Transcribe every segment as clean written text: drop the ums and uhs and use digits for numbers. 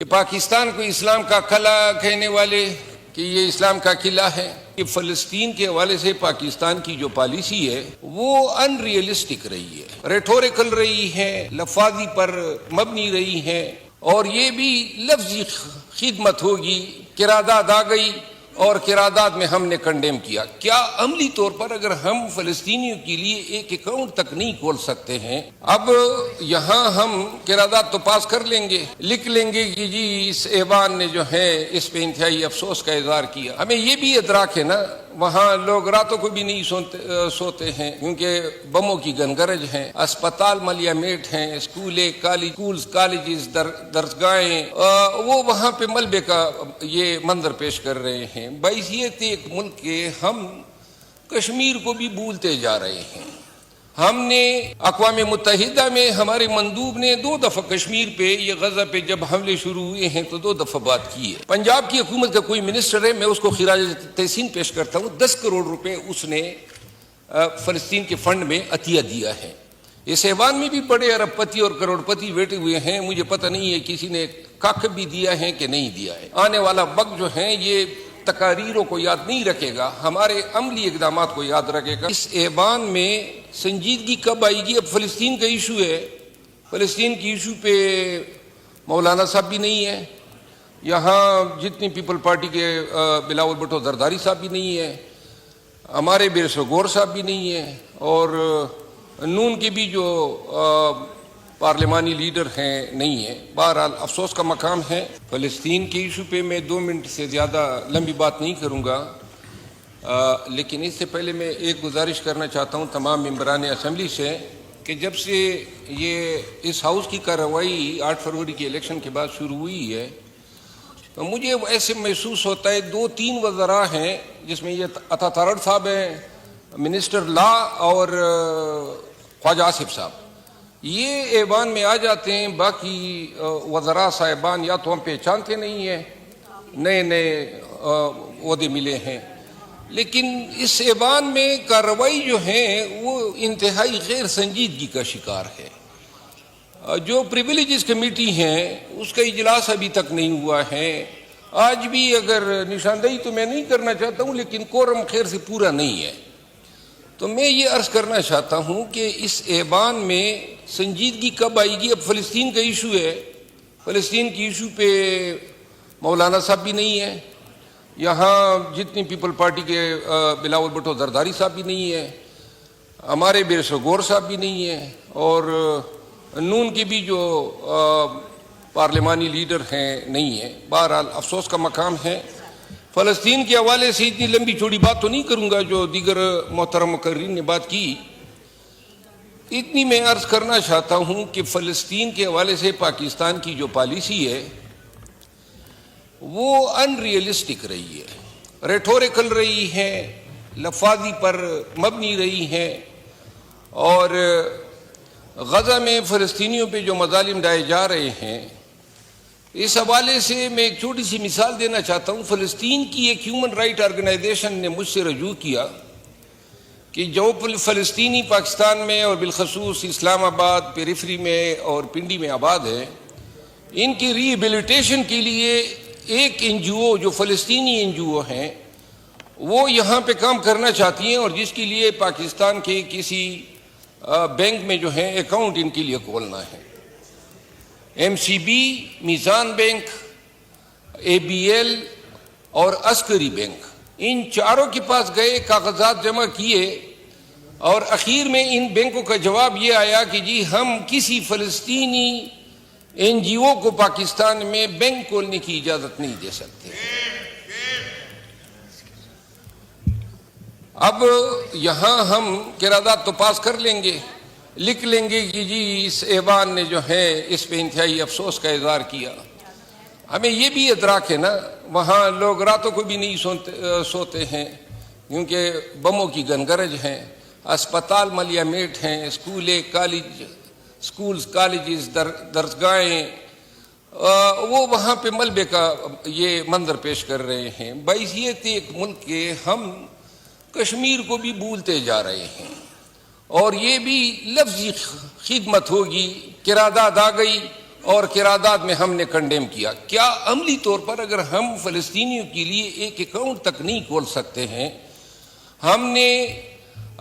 کہ پاکستان کو اسلام کا قلعہ کہنے والے کہ یہ اسلام کا قلعہ ہے، کہ فلسطین کے حوالے سے پاکستان کی جو پالیسی ہے وہ ان ریئلسٹک رہی ہے، ریٹوریکل رہی ہے، لفاظی پر مبنی رہی ہے، اور یہ بھی لفظی خدمت ہوگی، قرارداد آ گئی اور قرارداد میں ہم نے کنڈیم کیا۔ کیا عملی طور پر اگر ہم فلسطینیوں کے لیے ایک اکاؤنٹ تک نہیں کھول سکتے ہیں، اب یہاں ہم قرارداد تو پاس کر لیں گے، لکھ لیں گے کہ جی اس ایوان نے جو ہے اس پہ انتہائی افسوس کا اظہار کیا۔ ہمیں یہ بھی ادراک ہے نا، وہاں لوگ راتوں کو بھی نہیں سوتے ہیں کیونکہ بموں کی گنگرج ہے، اسپتال ملیا میٹ ہیں، کالجز، درسگاہیں، وہ وہاں پہ ملبے کا یہ منظر پیش کر رہے ہیں۔ بحیثیت ایک ملک کے ہم کشمیر کو بھی بھولتے جا رہے ہیں۔ ہم نے اقوام متحدہ میں ہمارے مندوب نے 2 دفعہ کشمیر پہ یہ غزہ پہ جب حملے شروع ہوئے ہیں تو 2 دفعہ بات کی ہے۔ پنجاب کی حکومت کا کوئی منسٹر ہے، میں اس کو خراج تحسین پیش کرتا ہوں، 10 کروڑ روپے اس نے فلسطین کے فنڈ میں عطیہ دیا ہے۔ اس ایوان میں بھی بڑے ارب پتی اور کروڑ پتی بیٹھے ہوئے ہیں، مجھے پتہ نہیں ہے کسی نے کاک بھی دیا ہے کہ نہیں دیا ہے۔ آنے والا وقت جو ہے یہ تقاریروں کو یاد نہیں رکھے گا، ہمارے عملی اقدامات کو یاد رکھے گا۔ اس ایوان میں سنجیدگی کب آئے گی؟ اب فلسطین کا ایشو ہے، فلسطین کی ایشو پہ مولانا صاحب بھی نہیں ہے، یہاں جتنی پیپل پارٹی کے بلاول بھٹو زرداری صاحب بھی نہیں ہے، ہمارے بیرسو گور صاحب بھی نہیں ہے، اور نون کے بھی جو پارلیمانی لیڈر ہیں نہیں ہیں۔ بہرحال افسوس کا مقام ہے۔ فلسطین کے ایشو پہ میں 2 منٹ سے زیادہ لمبی بات نہیں کروں گا، لیکن اس سے پہلے میں ایک گزارش کرنا چاہتا ہوں تمام ممبران اسمبلی سے کہ جب سے یہ اس ہاؤس کی کارروائی 8 فروری کے الیکشن کے بعد شروع ہوئی ہے تو مجھے ایسے محسوس ہوتا ہے 2-3 وزراء ہیں، جس میں یہ عطا تارڑ صاحب ہیں، منسٹر لا، اور خواجہ آصف صاحب، یہ ایوان میں آ جاتے ہیں، باقی وزراء صاحبان یا تو ہم پہچانتے نہیں ہیں، نئے عہدے ملے ہیں، لیکن اس ایوان میں کارروائی جو ہے وہ انتہائی غیر سنجیدگی کا شکار ہے۔ جو پریویلیجز کمیٹی ہیں اس کا اجلاس ابھی تک نہیں ہوا ہے، آج بھی اگر نشاندہی تو میں نہیں کرنا چاہتا ہوں لیکن کورم خیر سے پورا نہیں ہے، تو میں یہ عرض کرنا چاہتا ہوں کہ اس ایوان میں سنجیدگی کب آئے گی؟ اب فلسطین کا ایشو ہے، فلسطین کی ایشو پہ مولانا صاحب بھی نہیں ہے، یہاں جتنی پیپل پارٹی کے بلاول بھٹو زرداری صاحب بھی نہیں ہے، ہمارے بیرسو گور صاحب بھی نہیں ہے، اور نون کے بھی جو پارلیمانی لیڈر ہیں نہیں ہیں۔ بہرحال افسوس کا مقام ہے۔ فلسطین کے حوالے سے اتنی لمبی چوڑی بات تو نہیں کروں گا جو دیگر محترم مقررین نے بات کی، اتنی میں عرض کرنا چاہتا ہوں کہ فلسطین کے حوالے سے پاکستان کی جو پالیسی ہے وہ ان ریئلسٹک رہی ہے، ریٹوریکل رہی ہے، لفاظی پر مبنی رہی ہے، اور غزہ میں فلسطینیوں پہ جو مظالم ڈھائے جا رہے ہیں اس حوالے سے میں ایک چھوٹی سی مثال دینا چاہتا ہوں۔ فلسطین کی ایک ہیومن رائٹ آرگنائزیشن نے مجھ سے رجوع کیا کہ جو فلسطینی پاکستان میں اور بالخصوص اسلام آباد، پیریفری میں اور پنڈی میں آباد ہے، ان کی ری ایبیلیٹیشن کے لیے ایک NGO جو فلسطینی NGO ہیں وہ یہاں پہ کام کرنا چاہتی ہیں، اور جس کے لیے پاکستان کے کسی بینک میں جو ہے اکاؤنٹ ان کے لیے کھولنا ہے۔ MCB، میزان بینک، ABL اور عسکری بینک، ان چاروں کے پاس گئے، کاغذات جمع کیے، اور اخیر میں ان بینکوں کا جواب یہ آیا کہ جی ہم کسی فلسطینی NGO کو پاکستان میں بینک کھولنے کی اجازت نہیں دے سکتے۔ اب یہاں ہم قرارداد تو پاس کر لیں گے، لکھ لیں گے کہ جی اس ایوان نے جو ہے اس پہ انتہائی افسوس کا اظہار کیا۔ ہمیں یہ بھی ادراک ہے نا، وہاں لوگ راتوں کو بھی نہیں سوتے ہیں کیونکہ بموں کی گنگرج ہے، اسپتال ملیا میٹ ہیں، کالجز، درسگاہیں، وہ وہاں پہ ملبے کا یہ منظر پیش کر رہے ہیں۔ بحیثیت ایک ملک کے ہم کشمیر کو بھی بھولتے جا رہے ہیں، اور یہ بھی لفظی خدمت ہوگی، قرارداد آ گئی اور قرارداد میں ہم نے کنڈیم کیا. کیا عملی طور پر اگر ہم فلسطینیوں کے لیے ایک اکاؤنٹ تک نہیں کھول سکتے ہیں؟ ہم نے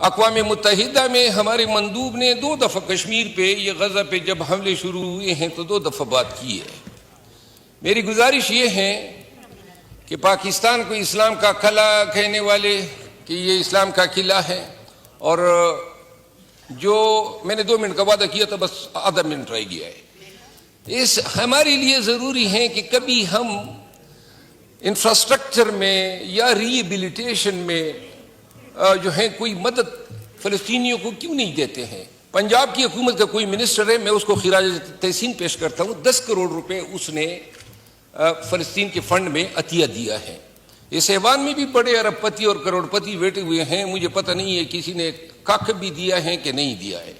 اقوام متحدہ میں ہمارے مندوب نے 2 دفعہ کشمیر پہ یہ غزہ پہ جب حملے شروع ہوئے ہیں تو 2 دفعہ بات کی ہے. میری گزارش یہ ہے کہ پاکستان کو اسلام کا قلعہ کہنے والے کہ یہ اسلام کا قلعہ ہے، اور جو میں نے 2 منٹ کا وعدہ کیا تھا بس آدھا منٹ رہ گیا ہے. ہمارے لیے ضروری ہے کہ کبھی ہم انفراسٹرکچر میں یا ریہیبلیٹیشن میں جو ہے کوئی مدد فلسطینیوں کو کیوں نہیں دیتے ہیں. پنجاب کی حکومت کا کوئی منسٹر ہے، میں اس کو خراج تحسین پیش کرتا ہوں. 10 کروڑ روپے اس نے فلسطین کے فنڈ میں عطیہ دیا ہے. اس ایوان میں بھی بڑے ارب پتی اور کروڑ پتی بیٹھے ہوئے ہیں، مجھے پتہ نہیں ہے کسی نے کاک بھی دیا ہے کہ نہیں دیا ہے،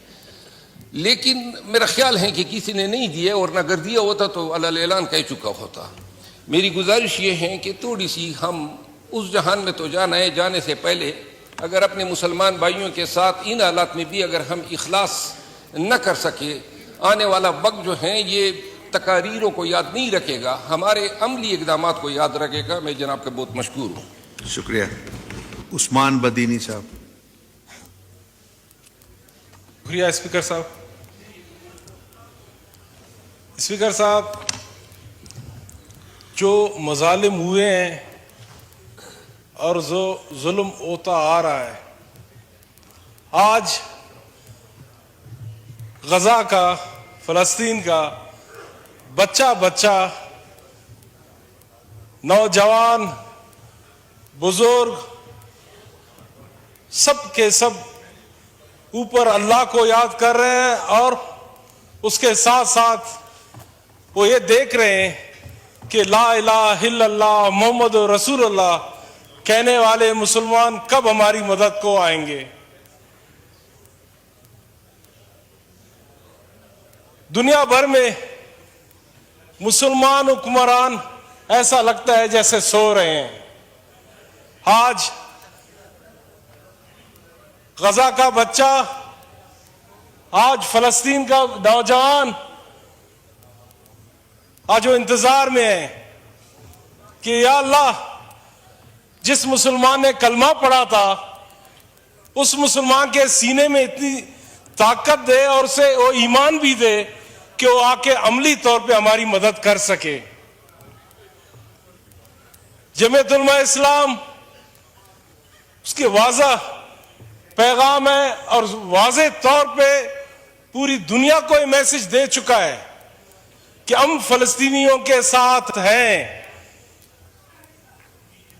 لیکن میرا خیال ہے کہ کسی نے نہیں دیا، اور اگر دیا ہوتا تو علی اعلان کہہ چکا ہوتا. میری گزارش یہ ہے کہ تھوڑی سی ہم اس جہان میں تو جانا ہے، جانے سے پہلے اگر اپنے مسلمان بھائیوں کے ساتھ ان حالات میں بھی اگر ہم اخلاص نہ کر سکے، آنے والا وقت جو ہے یہ تقاریروں کو یاد نہیں رکھے گا، ہمارے عملی اقدامات کو یاد رکھے گا. میں جناب کا بہت مشکور ہوں. شکریہ. عثمان بدینی صاحب. شکریہ اسپیکر صاحب. اسپیکر صاحب، جو مظالم ہوئے ہیں اور جو ظلم ہوتا آ رہا ہے، آج غزہ کا، فلسطین کا بچہ بچہ، نوجوان، بزرگ، سب کے سب اوپر اللہ کو یاد کر رہے ہیں، اور اس کے ساتھ ساتھ وہ یہ دیکھ رہے ہیں کہ لا الہ الا اللہ محمد رسول اللہ کہنے والے مسلمان کب ہماری مدد کو آئیں گے. دنیا بھر میں مسلمان حکمران ایسا لگتا ہے جیسے سو رہے ہیں. آج غزہ کا بچہ، آج فلسطین کا نوجوان آج وہ انتظار میں ہے کہ یا اللہ، جس مسلمان نے کلمہ پڑھا تھا اس مسلمان کے سینے میں اتنی طاقت دے اور اسے وہ ایمان بھی دے کہ وہ آ کے عملی طور پہ ہماری مدد کر سکے. جمعیت علماء اسلام اس کے واضح پیغام ہے اور واضح طور پہ پوری دنیا کو یہ میسج دے چکا ہے کہ ہم فلسطینیوں کے ساتھ ہیں.